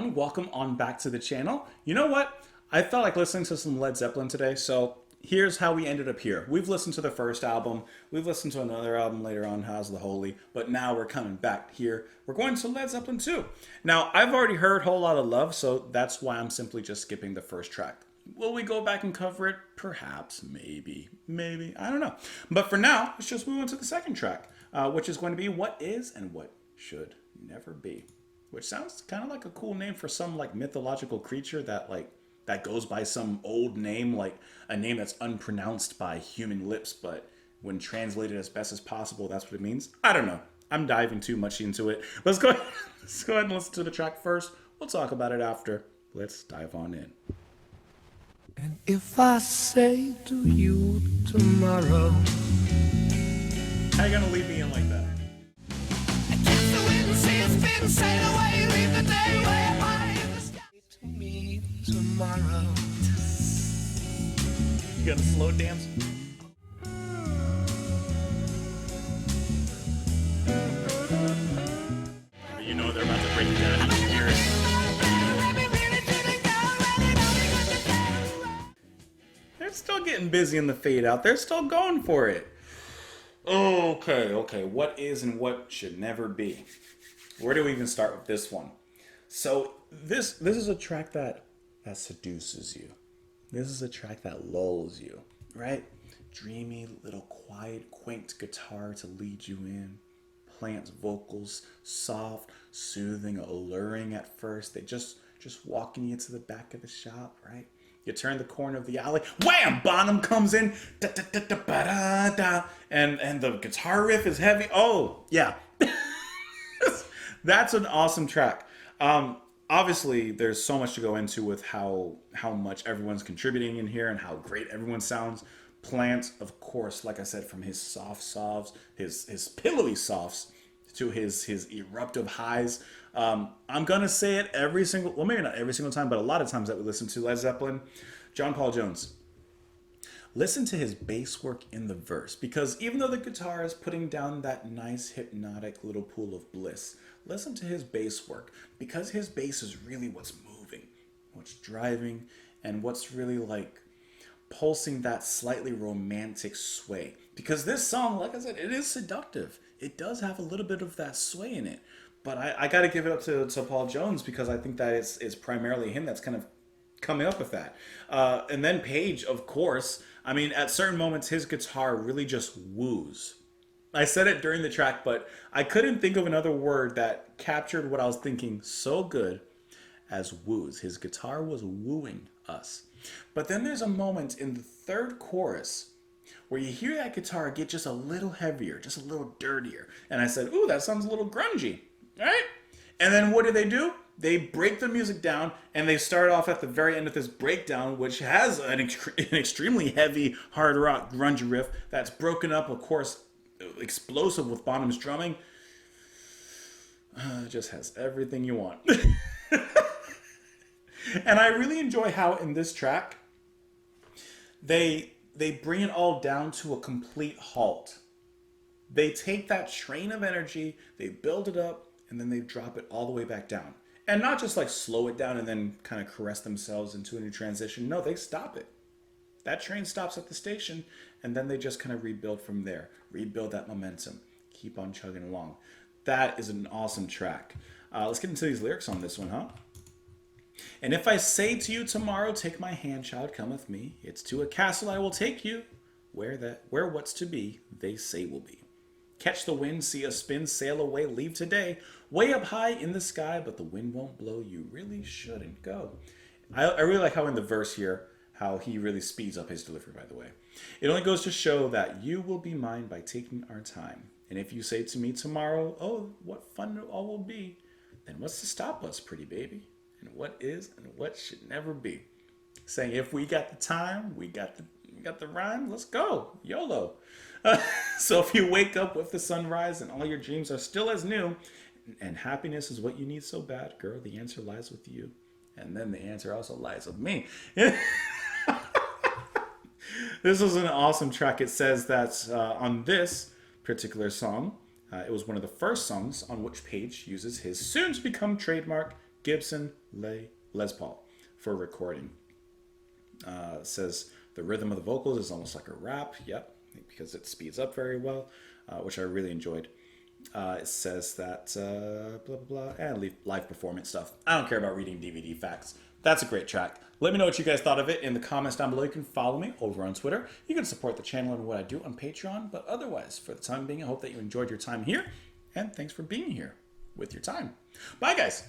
everyone, welcome on back to the channel. You know what? I felt like listening to some Led Zeppelin today, so here's how we ended up here. We've listened to the first album, we've listened to another album later on, How's the Holy, but now we're coming back here. We're going to Led Zeppelin 2. Now, I've already heard Whole Lot of Love, so that's why I'm simply just skipping the first track. Will we go back and cover it? Perhaps, maybe, I don't know. But for now, let's just move on to the second track, which is going to be What Is and What Should Never Be. Which sounds kind of like a cool name for some like mythological creature that goes by some old name, like a name that's unpronounced by human lips, but when translated as best as possible, that's what it means. I don't know. I'm diving too much into it. Let's go ahead and listen to the track first. We'll talk about it after. Let's dive on in. And if I say to you tomorrow, how you gonna leave me in like that? Sail away, leave the day way high in the sky. To me tomorrow. You gonna slow dance? You know they're about to break it down. You can hear it. They're still getting busy in the fade out. They're still going for it. Okay. What is and what should never be? Where do we even start with this one? So this is a track that seduces you. This is a track that lulls you, right? Dreamy, little quiet, quaint guitar to lead you in. Plant's vocals, soft, soothing, alluring at first. They just walking you to the back of the shop, right? You turn the corner of the alley, wham! Bonham comes in, da da da da ba da da, and the guitar riff is heavy. Oh yeah. That's an awesome track. Obviously, there's so much to go into with how much everyone's contributing in here and how great everyone sounds. Plant, of course, like I said, from his soft softs, his pillowy softs, to his eruptive highs. I'm gonna say it well, maybe not every single time, but a lot of times that we listen to Led Zeppelin. John Paul Jones. Listen to his bass work in the verse, because even though the guitar is putting down that nice hypnotic little pool of bliss, listen to his bass work, because his bass is really what's moving, what's driving, and what's really like pulsing that slightly romantic sway. Because this song, like I said, it is seductive. It does have a little bit of that sway in it. But I got to give it up to Paul Jones, because I think that it's primarily him that's kind of coming up with that. And then Page, of course. I mean, at certain moments, his guitar really just woos. I said it during the track, but I couldn't think of another word that captured what I was thinking so good as woos. His guitar was wooing us. But then there's a moment in the third chorus where you hear that guitar get just a little heavier, just a little dirtier. And I said, ooh, that sounds a little grungy, right? And then what do? They break the music down, and they start off at the very end of this breakdown, which has an extremely heavy hard rock grunge riff that's broken up, of course, explosive with Bonham's drumming. Just has everything you want. And I really enjoy how in this track, they bring it all down to a complete halt. They take that train of energy, they build it up, and then they drop it all the way back down. And not just like slow it down and then kind of caress themselves into a new transition. No, they stop it. That train stops at the station, and then they just kind of rebuild from there. Rebuild that momentum. Keep on chugging along. That is an awesome track. Let's get into these lyrics on this one, huh? And if I say to you tomorrow, take my hand, child, come with me. It's to a castle I will take you, where what's to be, they say will be. Catch the wind, see us spin, sail away, leave today. Way up high in the sky, but the wind won't blow. You really shouldn't go. I really like how in the verse here, how he really speeds up his delivery, by the way. It only goes to show that you will be mine by taking our time. And if you say to me tomorrow, oh, what fun it all will be, then what's to stop us, pretty baby? And what is and what should never be? Saying if we got the time, we got the rhyme, let's go. YOLO. So if you wake up with the sunrise and all your dreams are still as new, and happiness is what you need so bad, girl, the answer lies with you. And then the answer also lies with me. This is an awesome track. It says that on this particular song, it was one of the first songs on which Page uses his soon-to-become trademark Gibson Les Paul for recording. Says the rhythm of the vocals is almost like a rap. Yep, because it speeds up very well, which I really enjoyed. It says that blah blah blah and live performance stuff. I don't care about reading DVD facts. That's a great track. Let me know what you guys thought of it in the comments down below. You can follow me over on Twitter. You can support the channel and what I do on Patreon. But otherwise, for the time being, I hope that you enjoyed your time here. And thanks for being here with your time. Bye, guys.